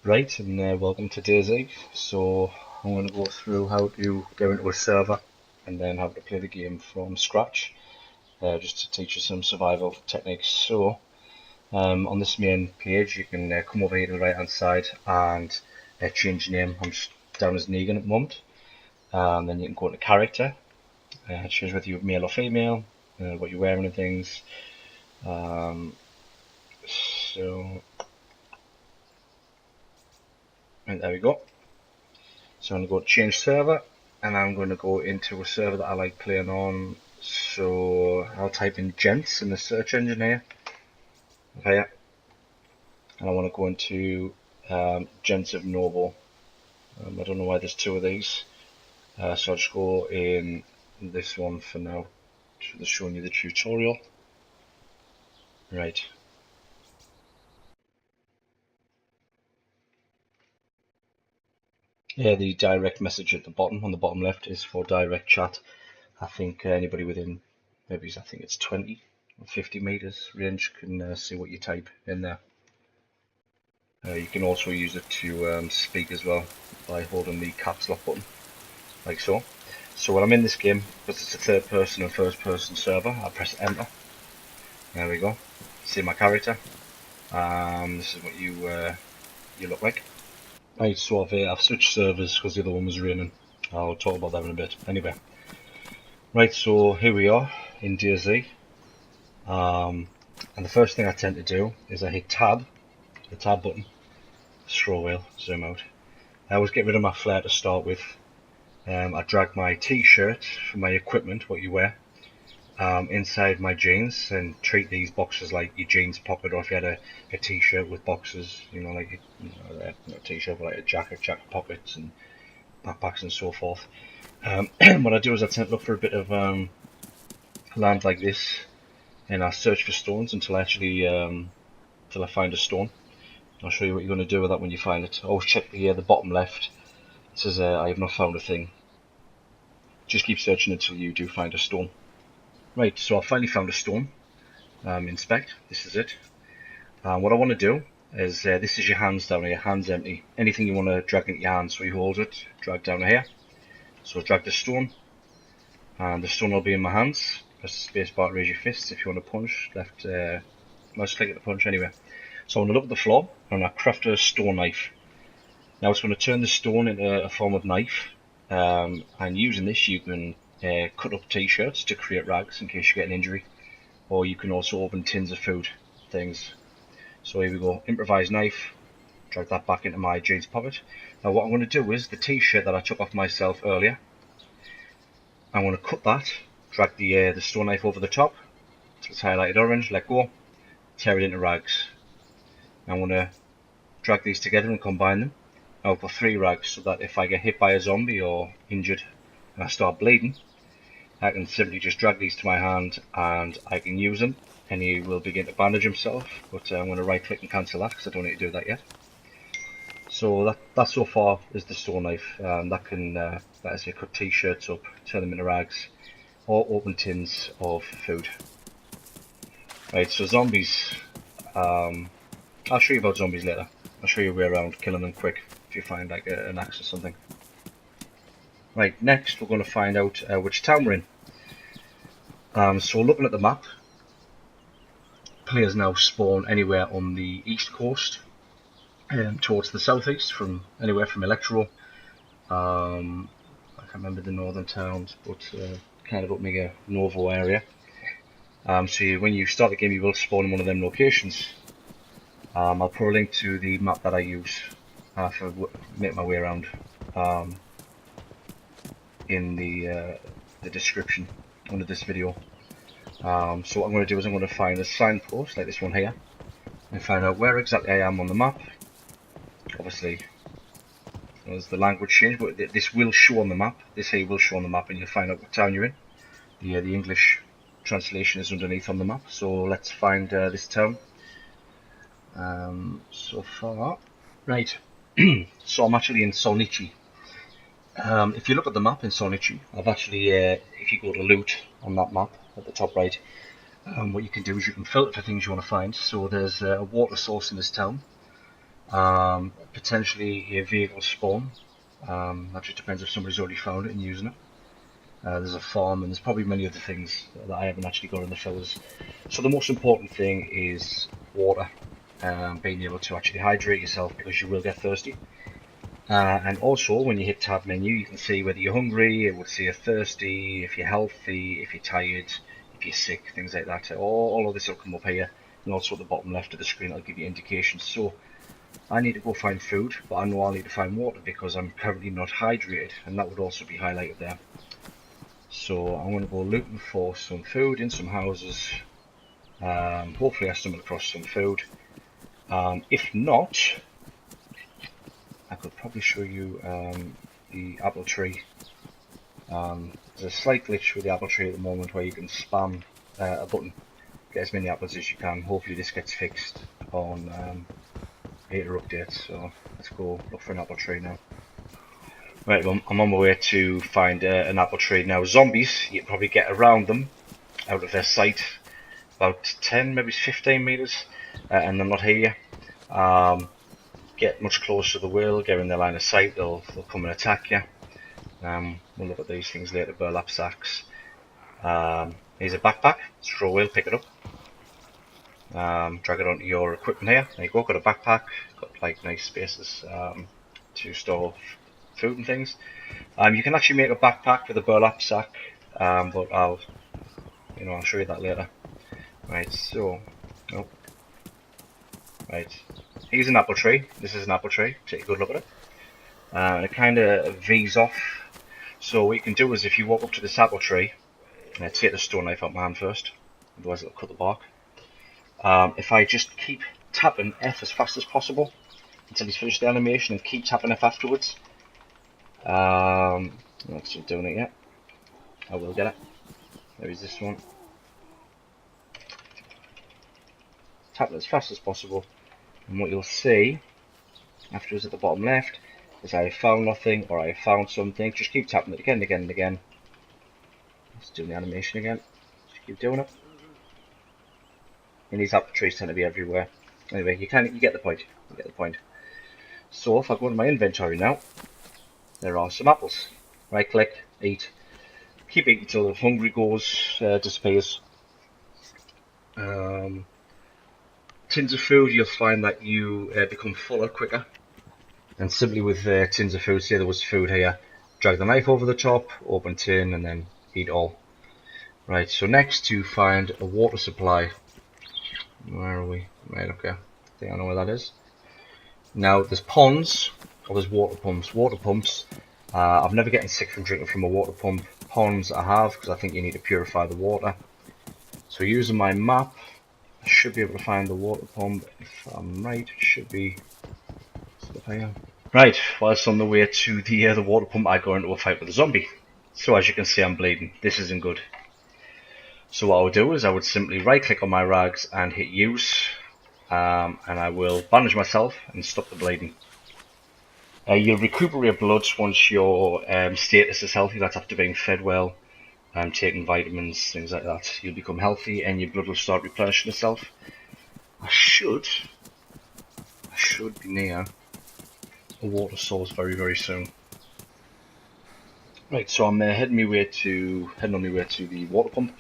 Right, and welcome to DayZ. So I'm going to go through how to get into a server and then how to play the game from scratch, just to teach you some survival techniques. So on this main page, you can come over here to the right hand side and change your name. I'm just down as Negan at the moment. Then you can go to character, choose whether you're male or female, what you're wearing and things. Um, so and there we go. So I'm going to go to change server, and I'm going to go into a server that I like playing on. So I'll type in gents in the search engine here. Okay, and I want to go into gents of Noble. I don't know why there's two of these, so I'll just go in this one for now. Just showing you the tutorial. Right. Yeah, the direct message at the bottom, on the bottom left, is for direct chat. I think anybody within, maybe I think it's 20 or 50 meters range can see what you type in there. You can also use it to speak as well by holding the caps lock button, like so. So when I'm in this game, because it's a third person and first person server, I press enter. There we go. See my character. This is what you look like. Right, so I've switched servers because the other one was raining. I'll talk about that in a bit. Anyway, right, so here we are in DayZ. And the first thing I tend to do is I hit tab, the tab button, scroll wheel, zoom out. I always get rid of my flare to start with. I drag my t-shirt for my equipment, what you wear, inside my jeans, and treat these boxes like your jeans pocket, or if you had a t-shirt with boxes, like a t-shirt with like a jacket pockets and backpacks and so forth. What I do is I tend to look for a bit of land like this, and I search for stones until I find a stone. I'll show you what you're going to do with that when you find it. Always check the bottom left. It says I have not found a thing. Just keep searching until you do find a stone. Right, so I finally found a stone. Inspect, this is it. What I want to do is, this is your hands down here, hands empty. Anything you want to drag into your hands, so you hold it, drag down here. So drag the stone, and the stone will be in my hands. Press the space bar to raise your fists if you want to punch. Left mouse click at the punch anyway. So I'm going to look at the floor, and I craft a stone knife. Now it's going to turn the stone into a form of knife, and using this you can cut up t-shirts to create rags in case you get an injury, or you can also open tins of food things. So here we go, improvised knife, drag that back into my jeans pocket. Now what I'm going to do is the t-shirt that I took off myself earlier, I'm going to cut that, drag the stone knife over the top, so it's highlighted orange, let go, tear it into rags. I'm going to drag these together and combine them. I'll put 3 rags so that if I get hit by a zombie or injured and I start bleeding, I can simply just drag these to my hand and I can use them, and he will begin to bandage himself. But I'm going to right click and cancel that because I don't need to do that yet. So that so far is the stone knife. That can, let us say, cut t-shirts up, turn them into rags, or open tins of food. Right, so zombies. I'll show you about zombies later. I'll show you a way around killing them quick if you find like an axe or something. Right, next we're going to find out which town we're in. So looking at the map, players now spawn anywhere on the east coast, towards the southeast, from anywhere from Electro. I can't remember the northern towns, but kind of up near Novo area. So when you start the game, you will spawn in one of them locations. I'll put a link to the map that I use for make my way around in the description under this video. So what I'm going to do is I'm going to find a signpost like this one here and find out where exactly I am on the map. Obviously there's the language change, but this will show on the map. This here will show on the map, and you'll find out what town you're in. The English translation is underneath on the map. So let's find this town. So far, right. So I'm actually in Solnici. If you look at the map in Solnici, I've actually, if you go to loot on that map at the top right, what you can do is you can filter for things you want to find. So there's a water source in this town. Potentially a vehicle spawn. That just depends if somebody's already found it and using it. There's a farm, and there's probably many other things that I haven't actually got in the fillers. So the most important thing is water, being able to actually hydrate yourself, because you will get thirsty. And also, when you hit tab menu, you can see whether you're hungry, it would say you're thirsty, if you're healthy, if you're tired, if you're sick, things like that. All of this will come up here, and also at the bottom left of the screen it'll give you indications. So I need to go find food, but I know I need to find water because I'm currently not hydrated, and that would also be highlighted there. So I'm going to go looking for some food in some houses. Hopefully I stumble across some food. If not, I could probably show you the apple tree. There's a slight glitch with the apple tree at the moment where you can spam a button, get as many apples as you can. Hopefully this gets fixed on later updates. So let's go look for an apple tree now. Right, well, I'm on my way to find an apple tree. Now zombies, you can probably get around them out of their sight about 10, maybe 15 meters, and they'll not hear you. Get much closer, they will, get in their line of sight, they'll come and attack you. We'll look at these things later, burlap sacks. Here's a backpack, straw wheel, pick it up. Drag it onto your equipment here. There you go, got a backpack, got like nice spaces to store food and things. You can actually make a backpack with a burlap sack, but I'll show you that later. Right, so, right, here's an apple tree. This is an apple tree. Take a good look at it. And it kind of V's off. So what you can do is, if you walk up to this apple tree, take the stone knife out my hand first, otherwise it'll cut the bark. If I just keep tapping F as fast as possible until he's finished the animation, and keep tapping F afterwards. Not still doing it yet. I will get it. There's this one. Tap it as fast as possible, and what you'll see afterwards at the bottom left is I have found nothing, or I have found something. Just keep tapping it again and again and again. Let's do the animation again. Just keep doing it. And these apple trees tend to be everywhere. Anyway, you get the point. You get the point. So if I go to my inventory now, there are some apples. Right click, eat. Keep eating until the hungry disappears. Tins of food, you'll find that you become fuller quicker. And simply with tins of food, say there was food here, drag the knife over the top, open tin, and then eat all. Right, so next to find a water supply. Where are we? Right, okay. I think I know where that is. Now, there's ponds, or there's water pumps. Water pumps, I've never gotten sick from drinking from a water pump. Ponds I have, because I think you need to purify the water. So using my map, I should be able to find the water pump. If I'm right, it should be stuff here. Right, whilst on the way to the water pump, I go into a fight with a zombie. So as you can see, I'm bleeding. This isn't good. So what I would do is I would simply right click on my rags and hit use, and I will bandage myself and stop the bleeding. You'll recuperate blood once your status is healthy. That's after being fed well, taking vitamins, things like that. You'll become healthy and your blood will start replenishing itself. I should be near a water source very, very soon. Right, so I'm heading on my way to the water pump.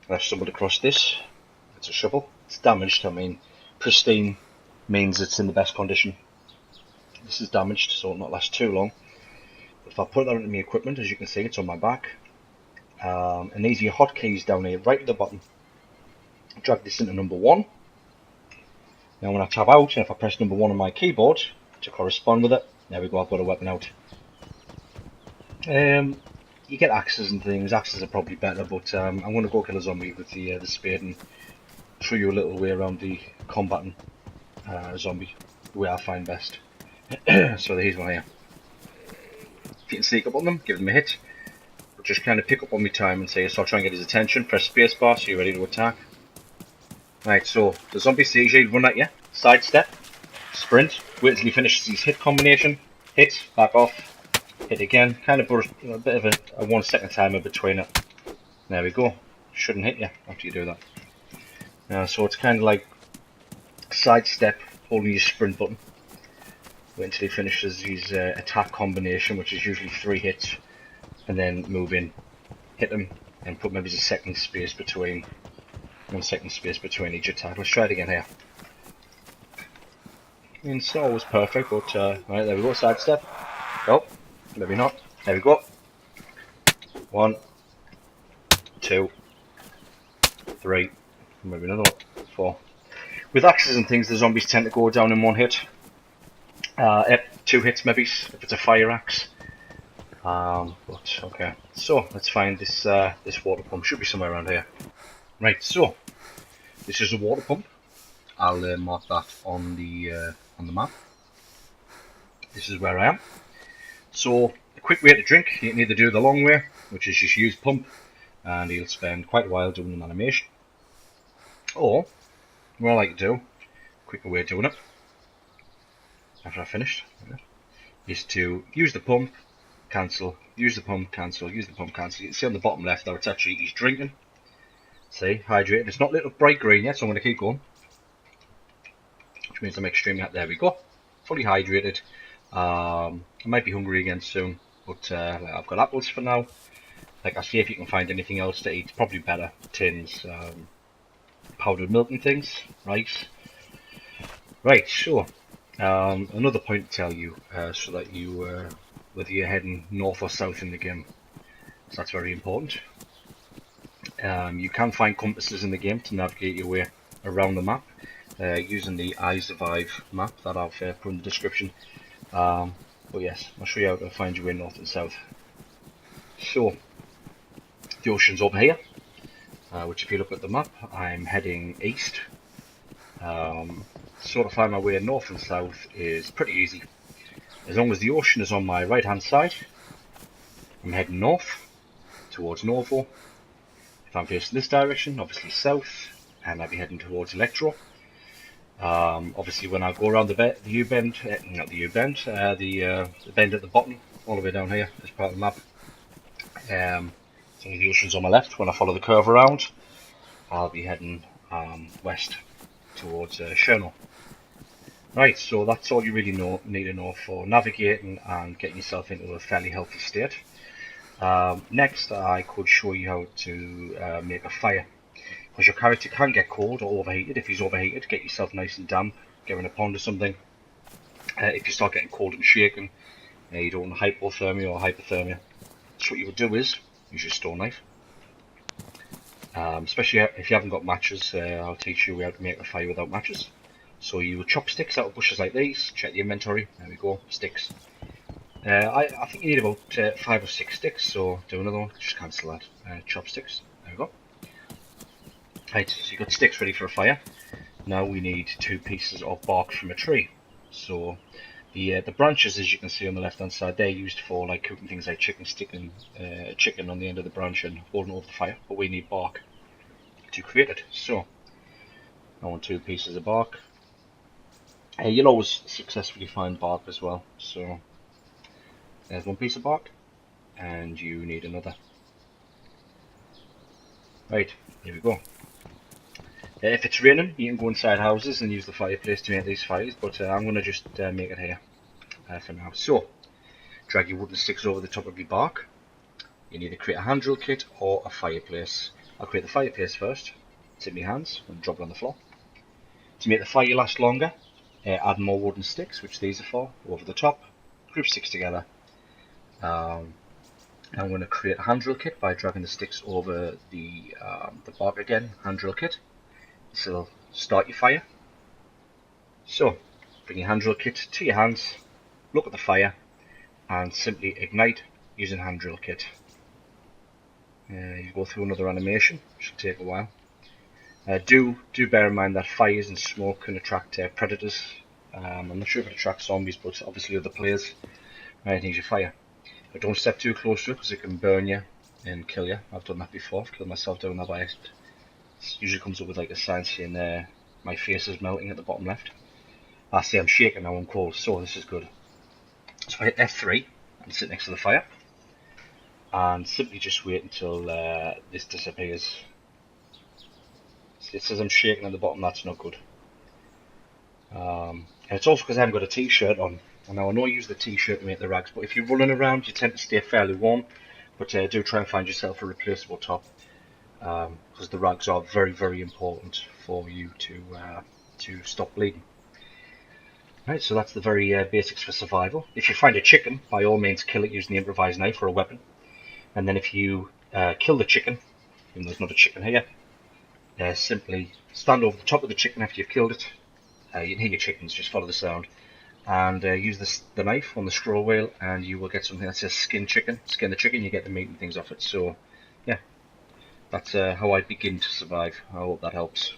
I've stumbled across this. It's a shovel. It's damaged. I mean, pristine means it's in the best condition. This is damaged, so it'll not last too long. But if I put that into my equipment, as you can see, it's on my back. And these are your hotkeys down here, right at the bottom. Drag this into number 1. Now when I tab out, and if I press number 1 on my keyboard to correspond with it, there we go, I've got a weapon out. You get axes and things. Axes are probably better, but I'm going to go kill a zombie with the spade and show you a little way around the combating a zombie, the way I find best. So here's one here. If you can sneak up on them, give them a hit. But just kind of pick up on my time and say, so I'll try and get his attention. Press spacebar so you're ready to attack. Right, so the zombie sees you, run at you, sidestep, sprint, wait until he finishes his hit combination, hit, back off, hit again, kind of burst, a bit of a 1 second timer between it. There we go. Shouldn't hit you after you do that. So it's kind of like sidestep, holding your sprint button. Wait until he finishes his attack combination, which is usually 3 hits, and then move in, hit him, and put maybe a 1 second space between each attack. Let's try it again here. And it's not always perfect, but right, there we go, sidestep. Oh, maybe not. There we go. 1, 2, 3, maybe another one. 4. With axes and things, the zombies tend to go down in 1 hit. 2 hits maybe, if it's a fire axe. But okay, so let's find this this water pump. Should be somewhere around here. Right, so this is a water pump. I'll mark that on the map. This is where I am. So a quick way to drink, you can either do the long way, which is just use pump, and you'll spend quite a while doing an animation. Or what I like to do, quicker way of doing it, after I've finished, is to use the pump, cancel, use the pump, cancel, use the pump, cancel. You can see on the bottom left there, it's actually he's drinking. See, hydrated. It's not lit up bright green yet, so I'm going to keep going. Which means I'm extremely happy. There we go. Fully hydrated. I might be hungry again soon, but I've got apples for now. Like I see if you can find anything else to eat. Probably better. Tins, powdered milk and things. Rice. Right, sure. Another point to tell you, so that you, whether you're heading north or south in the game, so that's very important. You can find compasses in the game to navigate your way around the map, using the I Survive map that I've put in the description. But yes, I'll show you how to find your way north and south. So, the ocean's over here, which if you look at the map, I'm heading east. Sort of find my way north and south is pretty easy. As long as the ocean is on my right hand side, I'm heading north, towards Novo. If I'm facing this direction, obviously south, and I'll be heading towards Electro. Obviously when I go around the U-bend, not the U-bend, the bend at the bottom, all the way down here, as part of the map. So the ocean's on my left. When I follow the curve around, I'll be heading west towards Cherno. Right, so that's all you really need to know for navigating and getting yourself into a fairly healthy state. Next, I could show you how to make a fire. Because your character can get cold or overheated. If he's overheated, get yourself nice and damp, get in a pond or something. If you start getting cold and shaking, you don't want hypothermia or hypothermia. So what you would do is use your stone knife. Especially if you haven't got matches, I'll teach you how to make a fire without matches. So you would chop sticks out of bushes like these. Check the inventory. There we go, sticks. I think you need about 5 or 6 sticks. So do another one. Just cancel that. Chopsticks. There we go. Right, so you've got sticks ready for a fire. Now we need 2 pieces of bark from a tree. So the branches, as you can see on the left hand side, they're used for like cooking things like chicken, sticking chicken on the end of the branch and holding over the fire. But we need bark to create it. So I want 2 pieces of bark. You'll always successfully find bark as well. So there's 1 piece of bark, and you need another. Right, here we go. If it's raining, you can go inside houses and use the fireplace to make these fires, but I'm going to just make it here for now. So, drag your wooden sticks over the top of your bark. You need to create a hand drill kit or a fireplace. I'll create the fireplace first. It's in my hands and drop it on the floor. To make the fire last longer, add more wooden sticks, which these are for, over the top. Group sticks together. I'm going to create a hand drill kit by dragging the sticks over the bark again. Hand drill kit. This will start your fire. So, bring your hand drill kit to your hands, look at the fire, and simply ignite using hand drill kit. You go through another animation, which will take a while. Do bear in mind that fires and smoke can attract predators. I'm not sure if it attracts zombies, but obviously other players might need your fire. But don't step too close to it because it can burn you and kill you. I've done that before. I've killed myself doing that by accident. It usually comes up with like a sign saying my face is melting at the bottom left. I see I'm shaking now, I'm cold, so this is good. So I hit F3 and sit next to the fire, and simply just wait until this disappears. It says I'm shaking at the bottom, that's not good. And it's also because I haven't got a t-shirt on, And now I know I use the t-shirt to make the rags, but if you're running around, you tend to stay fairly warm. But do try and find yourself a replaceable top, because the rags are very, very important for you to stop bleeding. Right, so that's the very basics for survival. If you find a chicken, by all means kill it using the improvised knife or a weapon. And then if you kill the chicken, even though there's not a chicken here, simply stand over the top of the chicken after you've killed it. You can hear your chickens, just follow the sound. And use the knife on the straw wheel, and you will get something that says skin chicken. Skin the chicken, you get the meat and things off it. So, yeah, that's how I begin to survive. I hope that helps.